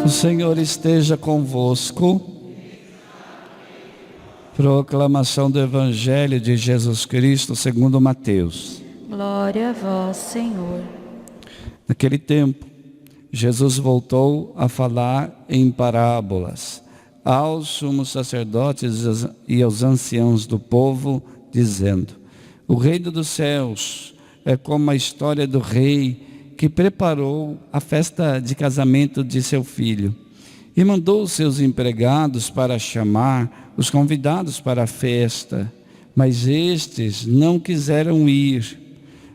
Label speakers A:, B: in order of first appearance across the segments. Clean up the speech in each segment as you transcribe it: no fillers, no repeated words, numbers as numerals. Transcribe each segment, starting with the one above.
A: O Senhor esteja convosco. Proclamação do Evangelho de Jesus Cristo segundo Mateus.
B: Glória a vós, Senhor.
A: Naquele tempo, Jesus voltou a falar em parábolas aos sumos sacerdotes e aos anciãos do povo, dizendo: o reino dos céus é como a história do rei que preparou a festa de casamento de seu filho e mandou os seus empregados para chamar os convidados para a festa, mas estes não quiseram ir.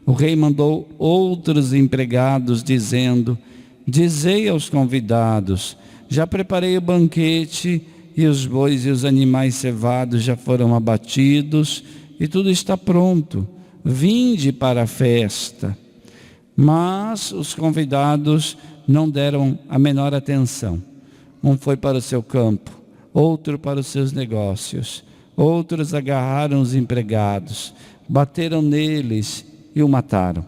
A: O rei mandou outros empregados, dizendo: dizei aos convidados, já preparei o banquete, e os bois e os animais cevados já foram abatidos, e tudo está pronto. Vinde para a festa. Mas os convidados não deram a menor atenção. Um foi para o seu campo, outro para os seus negócios. Outros agarraram os empregados, bateram neles e o mataram.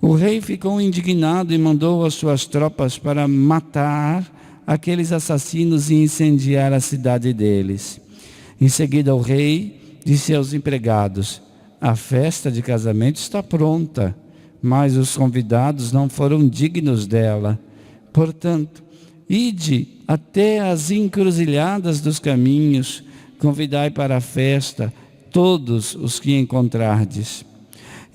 A: O rei ficou indignado e mandou as suas tropas para matar aqueles assassinos e incendiar a cidade deles. Em seguida o rei disse aos empregados: a festa de casamento está pronta, mas os convidados não foram dignos dela. Portanto, ide até as encruzilhadas dos caminhos, convidai para a festa todos os que encontrardes.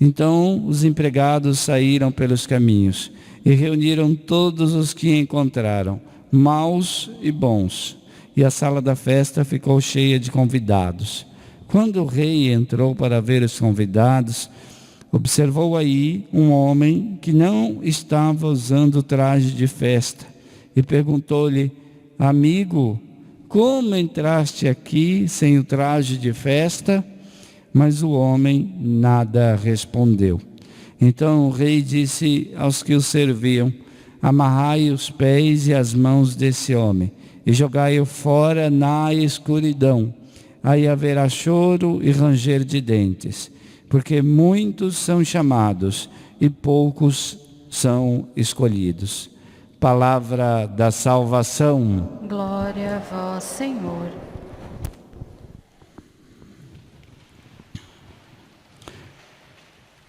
A: Então os empregados saíram pelos caminhos e reuniram todos os que encontraram, maus e bons, e a sala da festa ficou cheia de convidados. Quando o rei entrou para ver os convidados, observou aí um homem que não estava usando traje de festa e perguntou-lhe: amigo, como entraste aqui sem o traje de festa? Mas o homem nada respondeu. Então o rei disse aos que o serviam: amarrai os pés e as mãos desse homem e jogai-o fora na escuridão. Aí haverá choro e ranger de dentes, porque muitos são chamados e poucos são escolhidos. Palavra da salvação.
B: Glória a vós, Senhor.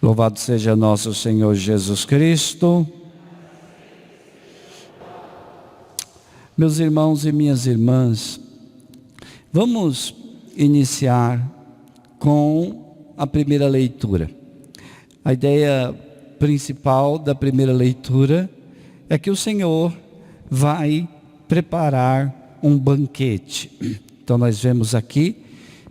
A: Louvado seja nosso Senhor Jesus Cristo. Meus irmãos e minhas irmãs, vamos iniciar com a primeira leitura. A ideia principal da primeira leitura é que o Senhor vai preparar um banquete. Então nós vemos aqui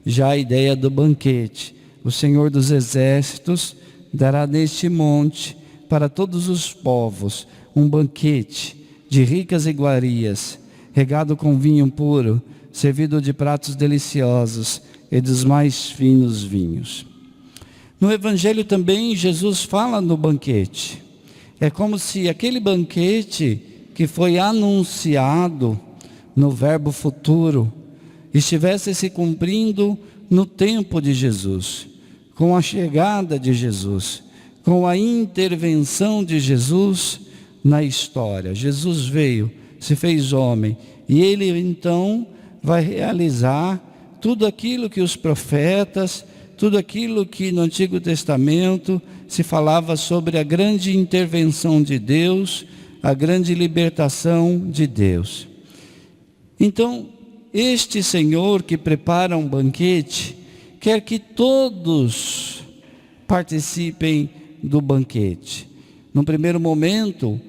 A: já a ideia do banquete. O Senhor dos Exércitos dará neste monte para todos os povos um banquete de ricas iguarias, regado com vinho puro, servido de pratos deliciosos e dos mais finos vinhos. No Evangelho também Jesus fala no banquete. É como se aquele banquete que foi anunciado no verbo futuro estivesse se cumprindo no tempo de Jesus, com a chegada de Jesus, com a intervenção de Jesus na história. Jesus veio, se fez homem, e ele então vai realizar tudo aquilo que os profetas, tudo aquilo que no Antigo Testamento se falava sobre a grande intervenção de Deus, a grande libertação de Deus. Então, este Senhor que prepara um banquete, quer que todos participem do banquete. No primeiro momento,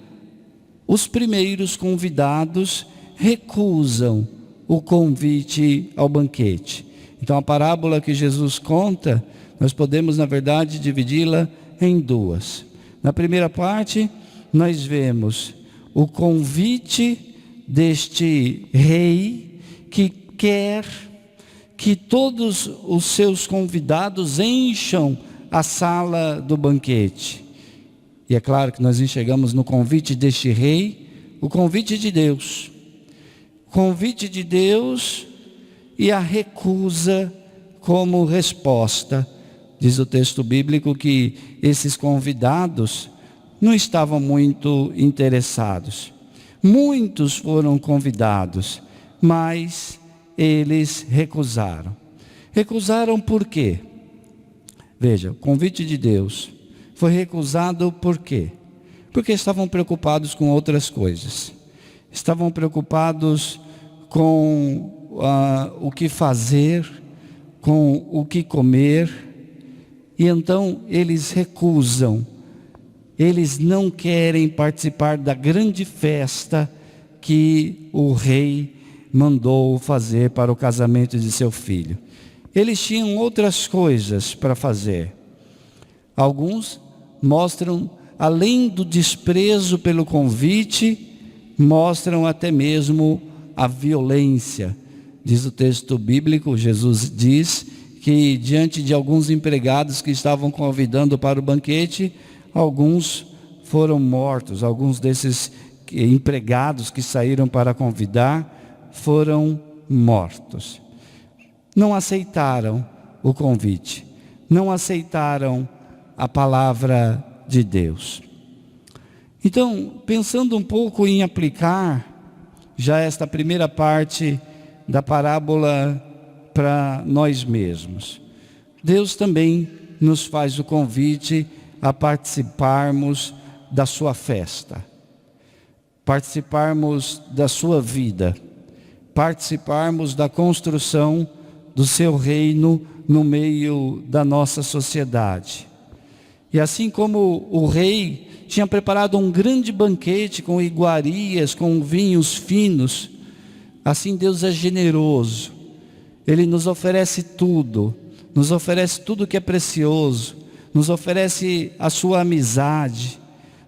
A: os primeiros convidados recusam o convite ao banquete. Então a parábola que Jesus conta, nós podemos na verdade dividi-la em duas. Na primeira parte, nós vemos o convite deste rei que quer que todos os seus convidados encham a sala do banquete. E é claro que nós enxergamos no convite deste rei o convite de Deus. O convite de Deus e a recusa como resposta. Diz o texto bíblico que esses convidados não estavam muito interessados. Muitos foram convidados, mas eles recusaram. Recusaram por quê? Veja, o convite de Deus foi recusado por quê? Porque estavam preocupados com outras coisas. Estavam preocupados com o que fazer, com o que comer, e então eles recusam. Eles não querem participar da grande festa que o rei mandou fazer para o casamento de seu filho. Eles tinham outras coisas para fazer. Alguns mostram, além do desprezo pelo convite, mostram até mesmo a violência. Diz o texto bíblico, Jesus diz que diante de alguns empregados que estavam convidando para o banquete, alguns foram mortos. Alguns desses empregados que saíram para convidar foram mortos. Não aceitaram o convite, não aceitaram a palavra de Deus. Então, pensando um pouco em aplicar já esta primeira parte da parábola para nós mesmos, Deus também nos faz o convite a participarmos da sua festa, participarmos da sua vida, participarmos da construção do seu reino no meio da nossa sociedade. E assim como o rei tinha preparado um grande banquete com iguarias, com vinhos finos, assim Deus é generoso. Ele nos oferece tudo que é precioso, nos oferece a sua amizade,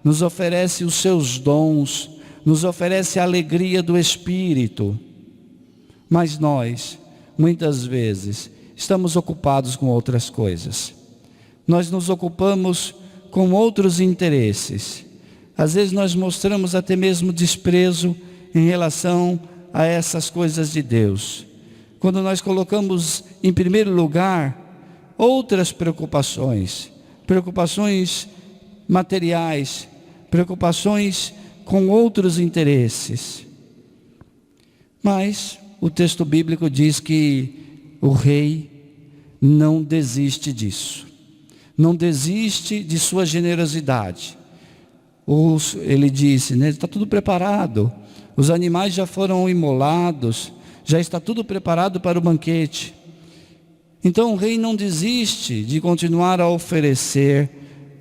A: nos oferece os seus dons, nos oferece a alegria do Espírito. Mas nós, muitas vezes, estamos ocupados com outras coisas. Nós nos ocupamos com outros interesses. Às vezes nós mostramos até mesmo desprezo em relação a essas coisas de Deus. Quando nós colocamos em primeiro lugar outras preocupações materiais, preocupações com outros interesses. Mas o texto bíblico diz que o rei não desiste disso. Não desiste de sua generosidade. Ele disse, né, está tudo preparado. Os animais já foram imolados. Já está tudo preparado para o banquete. Então o rei não desiste de continuar a oferecer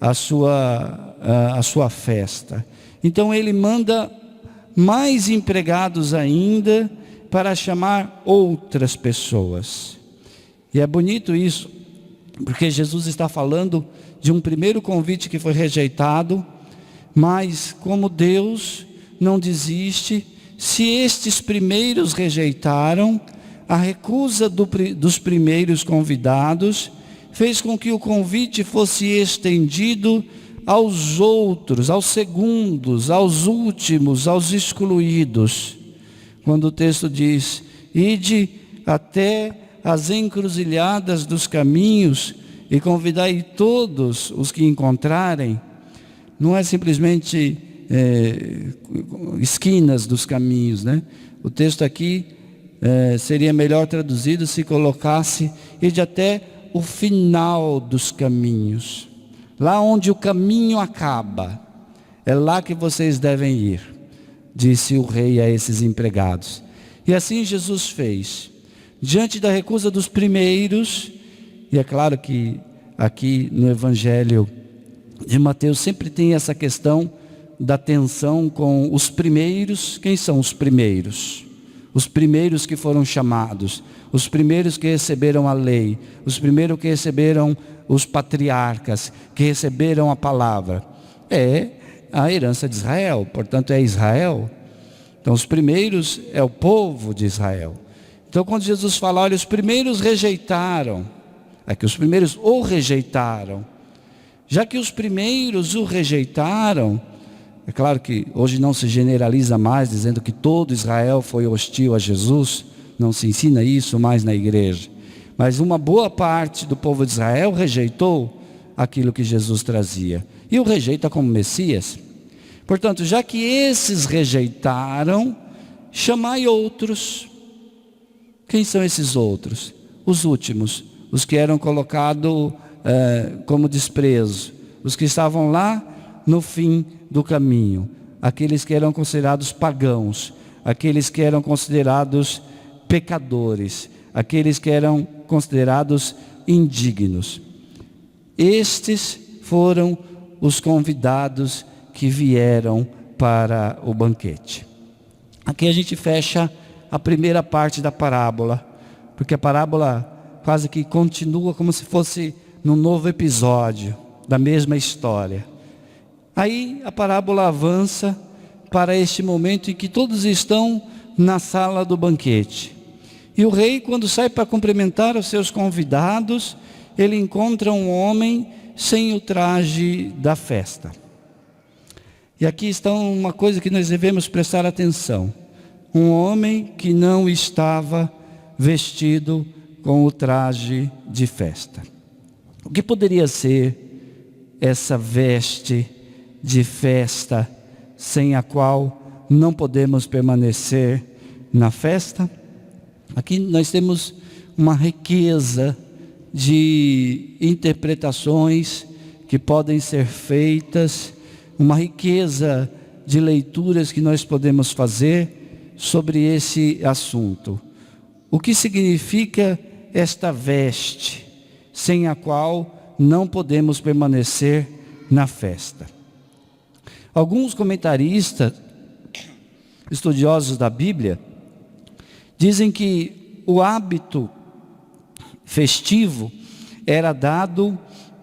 A: a sua festa. Então ele manda mais empregados ainda para chamar outras pessoas. E é bonito isso, porque Jesus está falando de um primeiro convite que foi rejeitado, mas como Deus não desiste, se estes primeiros rejeitaram, a recusa dos primeiros convidados fez com que o convite fosse estendido aos outros, aos segundos, aos últimos, aos excluídos. Quando o texto diz, ide até as encruzilhadas dos caminhos e convidai todos os que encontrarem, não é simplesmente esquinas dos caminhos, né? O texto aqui seria melhor traduzido se colocasse ide até o final dos caminhos, lá onde o caminho acaba, é lá que vocês devem ir, disse o rei a esses empregados. E assim Jesus fez, diante da recusa dos primeiros. E é claro que aqui no Evangelho de Mateus sempre tem essa questão da tensão com os primeiros. Quem são os primeiros? Os primeiros que foram chamados, os primeiros que receberam a lei, os primeiros que receberam os patriarcas, que receberam a palavra. É a herança de Israel, portanto é Israel. Então os primeiros é o povo de Israel. Então quando Jesus fala, olha, os primeiros rejeitaram, é que os primeiros o rejeitaram. Já que os primeiros o rejeitaram, é claro que hoje não se generaliza mais dizendo que todo Israel foi hostil a Jesus, não se ensina isso mais na igreja. Mas uma boa parte do povo de Israel rejeitou aquilo que Jesus trazia. E o rejeita como Messias. Portanto, já que esses rejeitaram, chamai outros. Quem são esses outros? Os últimos, os que eram colocados como desprezo, os que estavam lá no fim do caminho, aqueles que eram considerados pagãos, aqueles que eram considerados pecadores, aqueles que eram considerados indignos. Estes foram os convidados que vieram para o banquete. Aqui a gente fecha a primeira parte da parábola, porque a parábola quase que continua como se fosse num novo episódio da mesma história. Aí a parábola avança para este momento em que todos estão na sala do banquete. E o rei, quando sai para cumprimentar os seus convidados, ele encontra um homem sem o traje da festa. E aqui está uma coisa que nós devemos prestar atenção. Um homem que não estava vestido com o traje de festa. O que poderia ser essa veste de festa sem a qual não podemos permanecer na festa? Aqui nós temos uma riqueza de interpretações que podem ser feitas, uma riqueza de leituras que nós podemos fazer sobre esse assunto. O que significa esta veste, sem a qual não podemos permanecer na festa? Alguns comentaristas, estudiosos da Bíblia, dizem que o hábito festivo era dado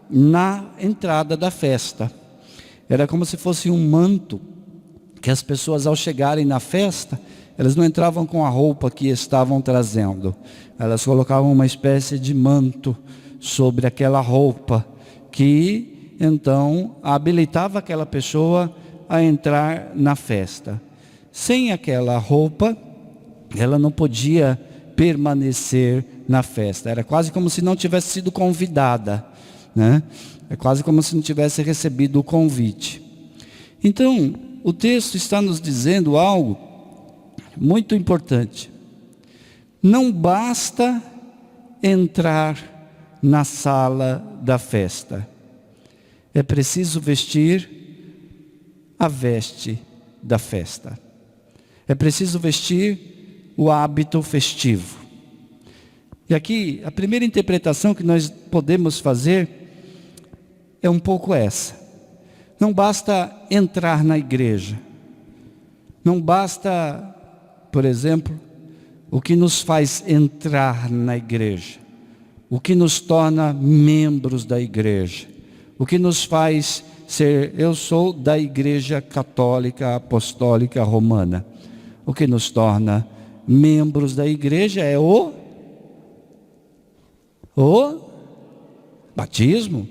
A: na entrada da festa. Era como se fosse um manto, que as pessoas ao chegarem na festa, elas não entravam com a roupa que estavam trazendo. Elas colocavam uma espécie de manto sobre aquela roupa, que então habilitava aquela pessoa a entrar na festa. Sem aquela roupa, ela não podia permanecer na festa. Era quase como se não tivesse sido convidada, né? É quase como se não tivesse recebido o convite. Então, o texto está nos dizendo algo muito importante. Não basta entrar na sala da festa. É preciso vestir a veste da festa. É preciso vestir o hábito festivo. E aqui, a primeira interpretação que nós podemos fazer é um pouco essa. Não basta entrar na igreja. Não basta, por exemplo, o que nos faz entrar na igreja. O que nos torna membros da igreja. O que nos faz ser, eu sou da Igreja Católica Apostólica Romana. O que nos torna membros da igreja é o batismo.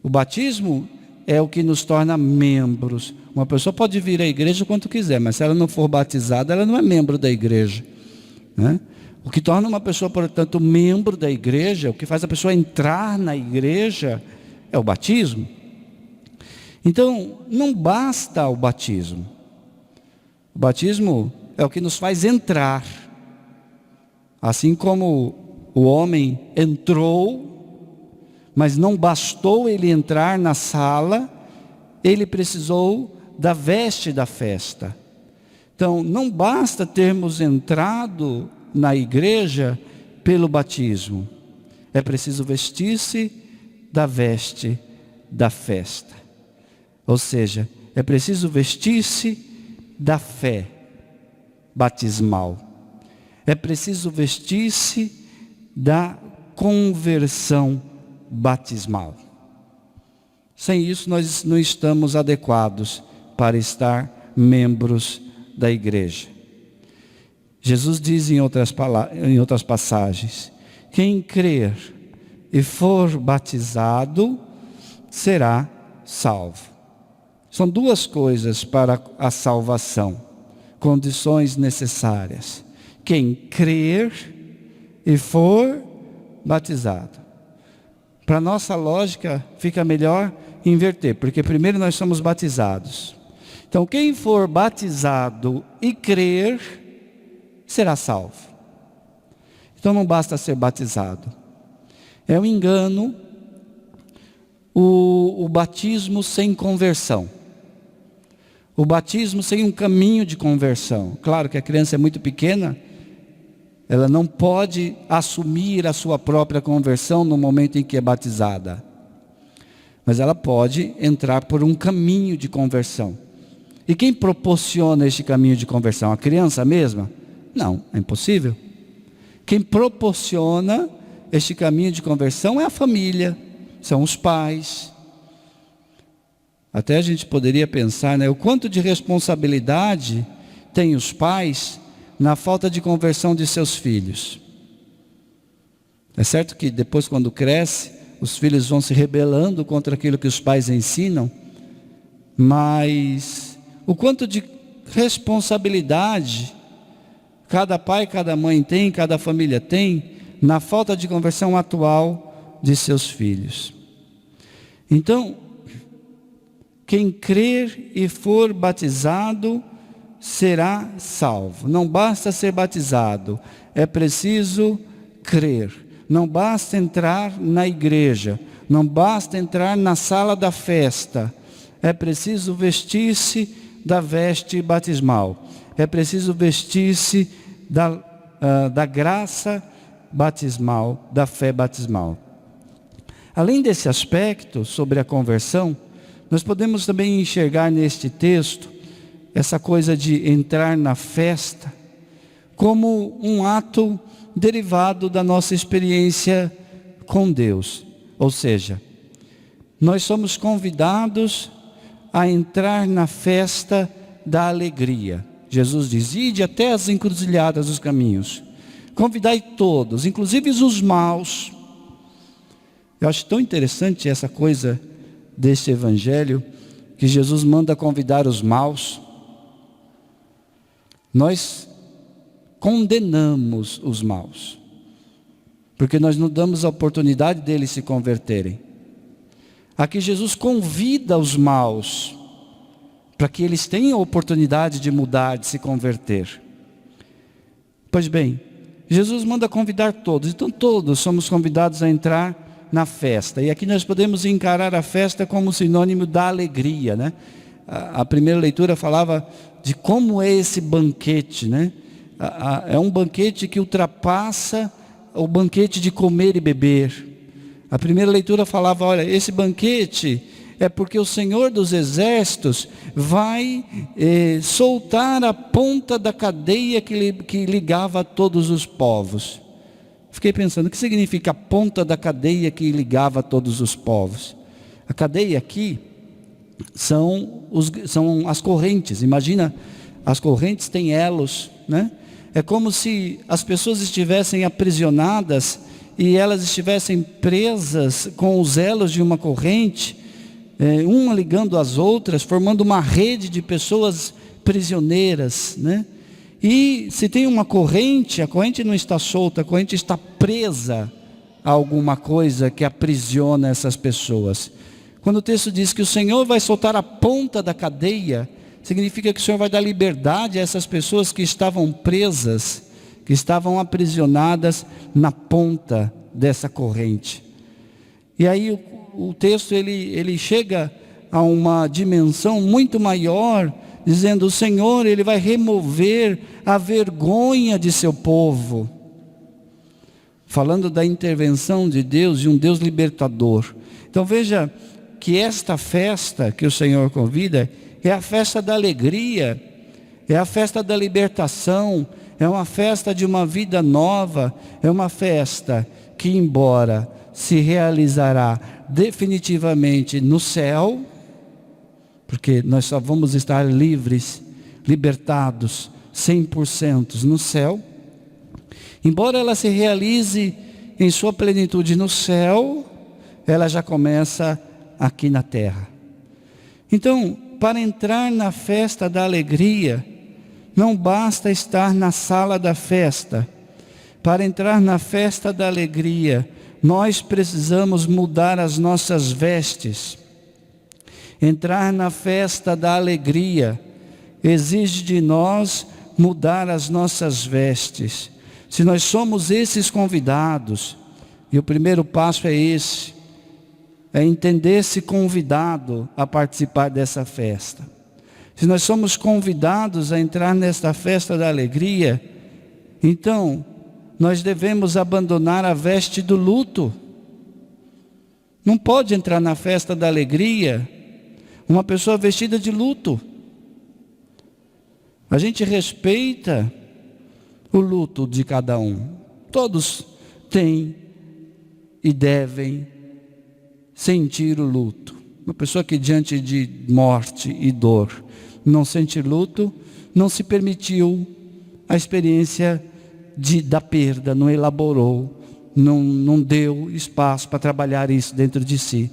A: O batismo é o que nos torna membros. Uma pessoa pode vir à igreja quanto quiser, mas se ela não for batizada, ela não é membro da igreja, né? O que torna uma pessoa, portanto, membro da igreja, o que faz a pessoa entrar na igreja, é o batismo. Então, não basta o batismo. O batismo é o que nos faz entrar. Assim como o homem entrou, mas não bastou ele entrar na sala, ele precisou da veste da festa. Então, não basta termos entrado na igreja pelo batismo. É preciso vestir-se da veste da festa. Ou seja, é preciso vestir-se da fé batismal. É preciso vestir-se da conversão batismal. Sem isso, nós não estamos adequados para estar membros da igreja. Jesus diz em outras passagens: quem crer e for batizado será salvo. São duas coisas para a salvação, condições necessárias. Quem crer e for batizado. Para nossa lógica, fica melhor inverter, porque primeiro nós somos batizados. Então, quem for batizado e crer, será salvo. Então, não basta ser batizado. É um engano o batismo sem conversão. O batismo sem um caminho de conversão. Claro que a criança é muito pequena, ela não pode assumir a sua própria conversão no momento em que é batizada. Mas ela pode entrar por um caminho de conversão. E quem proporciona este caminho de conversão? A criança mesma? Não, é impossível. Quem proporciona este caminho de conversão é a família, são os pais. Até a gente poderia pensar, o quanto de responsabilidade tem os pais na falta de conversão de seus filhos. É certo que depois, quando cresce, os filhos vão se rebelando contra aquilo que os pais ensinam, mas o quanto de responsabilidade cada pai, cada mãe tem, cada família tem, na falta de conversão atual de seus filhos. Então, quem crer e for batizado será salvo. Não basta ser batizado, é preciso crer. Não basta entrar na igreja, não basta entrar na sala da festa. É preciso vestir-se da veste batismal. É preciso vestir-se da graça batismal, da fé batismal. Além desse aspecto sobre a conversão, nós podemos também enxergar neste texto essa coisa de entrar na festa como um ato derivado da nossa experiência com Deus. Ou seja, nós somos convidados a entrar na festa da alegria. Jesus diz: ide até as encruzilhadas dos caminhos, convidai todos, inclusive os maus. Eu acho tão interessante essa coisa deste evangelho, que Jesus manda convidar os maus. Nós condenamos os maus, porque nós não damos a oportunidade deles se converterem. Aqui Jesus convida os maus, para que eles tenham a oportunidade de mudar, de se converter. Pois bem, Jesus manda convidar todos, então todos somos convidados a entrar na festa. E aqui nós podemos encarar a festa como sinônimo da alegria, né? A primeira leitura falava de como é esse banquete, né? É um banquete que ultrapassa o banquete de comer e beber. A primeira leitura falava, olha, esse banquete é porque o Senhor dos Exércitos vai soltar a ponta da cadeia que ligava todos os povos. Fiquei pensando, o que significa a ponta da cadeia que ligava todos os povos? A cadeia aqui são as correntes. Imagina, as correntes têm elos, né? É como se as pessoas estivessem aprisionadas e elas estivessem presas com os elos de uma corrente, uma ligando às outras, formando uma rede de pessoas prisioneiras, né? E se tem uma corrente, a corrente não está solta, a corrente está presa a alguma coisa que aprisiona essas pessoas. Quando o texto diz que o Senhor vai soltar a ponta da cadeia, significa que o Senhor vai dar liberdade a essas pessoas que estavam presas, que estavam aprisionadas na ponta dessa corrente. E aí o texto ele chega a uma dimensão muito maior, dizendo: o Senhor, Ele vai remover a vergonha de seu povo. Falando da intervenção de Deus, de um Deus libertador. Então veja que esta festa que o Senhor convida é a festa da alegria, é a festa da libertação, é uma festa de uma vida nova, é uma festa que, embora se realizará definitivamente no céu, porque nós só vamos estar livres, libertados, 100% no céu. Embora ela se realize em sua plenitude no céu, ela já começa aqui na terra. Então, para entrar na festa da alegria, não basta estar na sala da festa. Para entrar na festa da alegria, nós precisamos mudar as nossas vestes. Entrar na festa da alegria exige de nós mudar as nossas vestes. Se nós somos esses convidados, e o primeiro passo é esse, é entender-se convidado a participar dessa festa. Se nós somos convidados a entrar nesta festa da alegria, então nós devemos abandonar a veste do luto. Não pode entrar na festa da alegria uma pessoa vestida de luto. A gente respeita o luto de cada um. Todos têm e devem sentir o luto. Uma pessoa que diante de morte e dor não sente luto, não se permitiu a experiência da perda, não elaborou, não deu espaço para trabalhar isso dentro de si.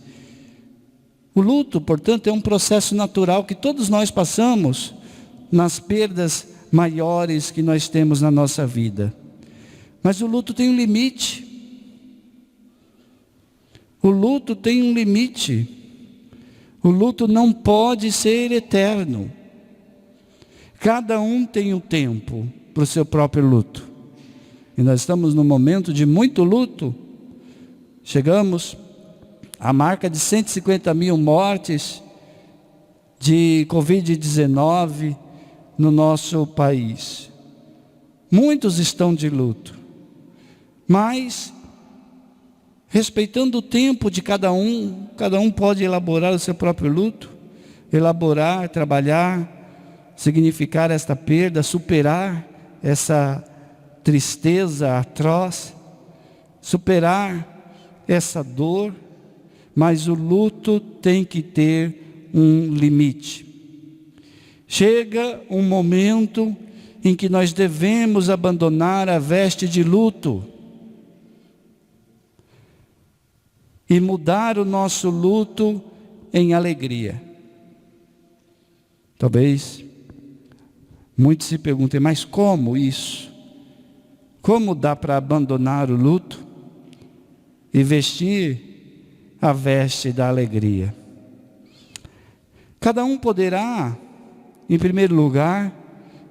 A: O luto, portanto, é um processo natural que todos nós passamos nas perdas maiores que nós temos na nossa vida. Mas o luto tem um limite. O luto tem um limite. O luto não pode ser eterno. Cada um tem um tempo para o seu próprio luto. E nós estamos num momento de muito luto. Chegamos à marca de 150 mil mortes de Covid-19 no nosso país. Muitos estão de luto. Mas, respeitando o tempo de cada um pode elaborar o seu próprio luto, elaborar, trabalhar, significar esta perda, superar essa tristeza atroz, superar essa dor, mas o luto tem que ter um limite. Chega um momento em que nós devemos abandonar a veste de luto e mudar o nosso luto em alegria. Talvez muitos se perguntem, mas como isso? Como dá para abandonar o luto e vestir a veste da alegria? Cada um poderá, em primeiro lugar,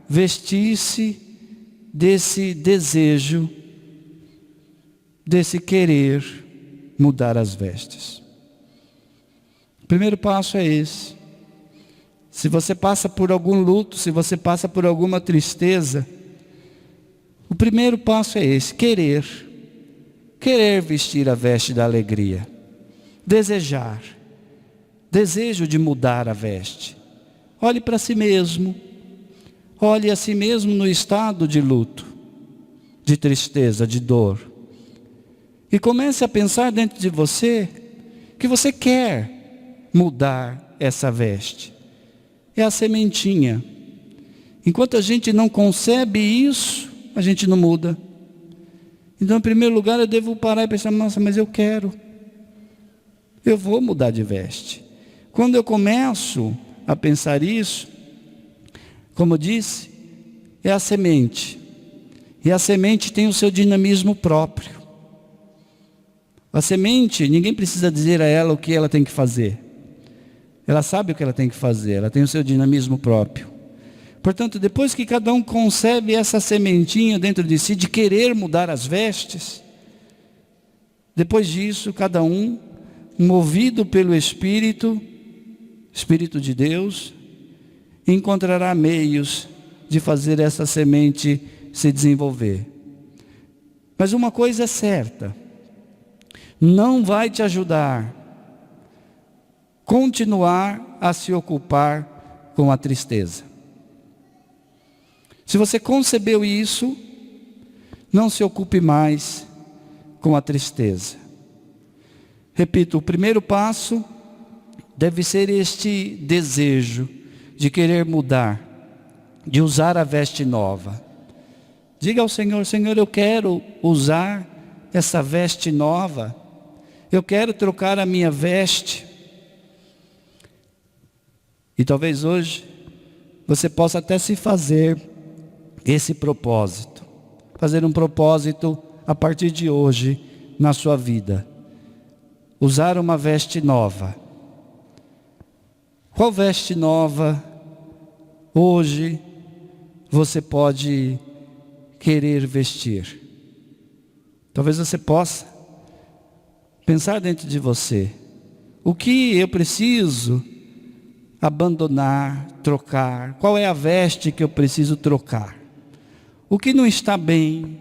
A: vestir-se desse desejo, desse querer mudar as vestes. O primeiro passo é esse. Se você passa por algum luto, se você passa por alguma tristeza, o primeiro passo é esse, querer vestir a veste da alegria, desejar, desejo de mudar a veste. Olhe para si mesmo, olhe a si mesmo no estado de luto, de tristeza, de dor. E comece a pensar dentro de você que você quer mudar essa veste. É a sementinha. Enquanto a gente não concebe isso, a gente não muda. Então, em primeiro lugar, eu devo parar e pensar, nossa, mas eu quero. Eu vou mudar de veste. Quando eu começo a pensar isso, como eu disse, é a semente. E a semente tem o seu dinamismo próprio. A semente, ninguém precisa dizer a ela o que ela tem que fazer. Ela sabe o que ela tem que fazer, ela tem o seu dinamismo próprio. Portanto, depois que cada um concebe essa sementinha dentro de si, de querer mudar as vestes, depois disso, cada um, movido pelo Espírito de Deus, encontrará meios de fazer essa semente se desenvolver. Mas uma coisa é certa, não vai te ajudar continuar a se ocupar com a tristeza. Se você concebeu isso, não se ocupe mais com a tristeza. Repito, o primeiro passo deve ser este desejo de querer mudar, de usar a veste nova. Diga ao Senhor, Senhor, eu quero usar essa veste nova. Eu quero trocar a minha veste. E talvez hoje você possa até se fazer esse propósito. Fazer um propósito a partir de hoje na sua vida. Usar uma veste nova. Qual veste nova hoje você pode querer vestir? Talvez você possa pensar dentro de você: o que eu preciso abandonar, trocar? Qual é a veste que eu preciso trocar? O que não está bem?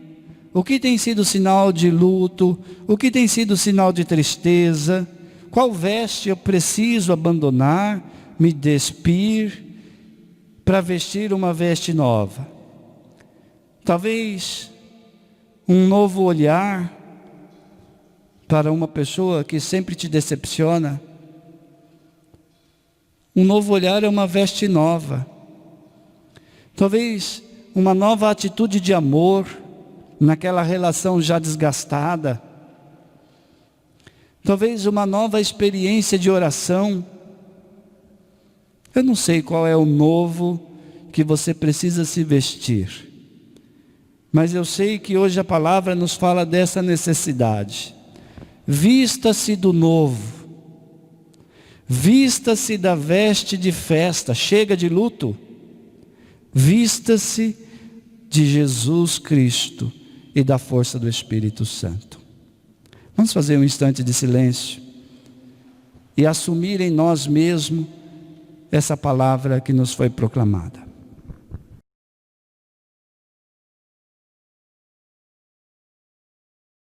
A: O que tem sido sinal de luto? O que tem sido sinal de tristeza? Qual veste eu preciso abandonar, me despir, para vestir uma veste nova? Talvez um novo olhar para uma pessoa que sempre te decepciona. Um novo olhar é uma veste nova. Talvez uma nova atitude de amor naquela relação já desgastada. Talvez uma nova experiência de oração. Eu não sei qual é o novo que você precisa se vestir, mas eu sei que hoje a palavra nos fala dessa necessidade. Vista-se do novo, vista-se da veste de festa, chega de luto, vista-se de Jesus Cristo e da força do Espírito Santo. Vamos fazer um instante de silêncio e assumir em nós mesmos essa palavra que nos foi proclamada.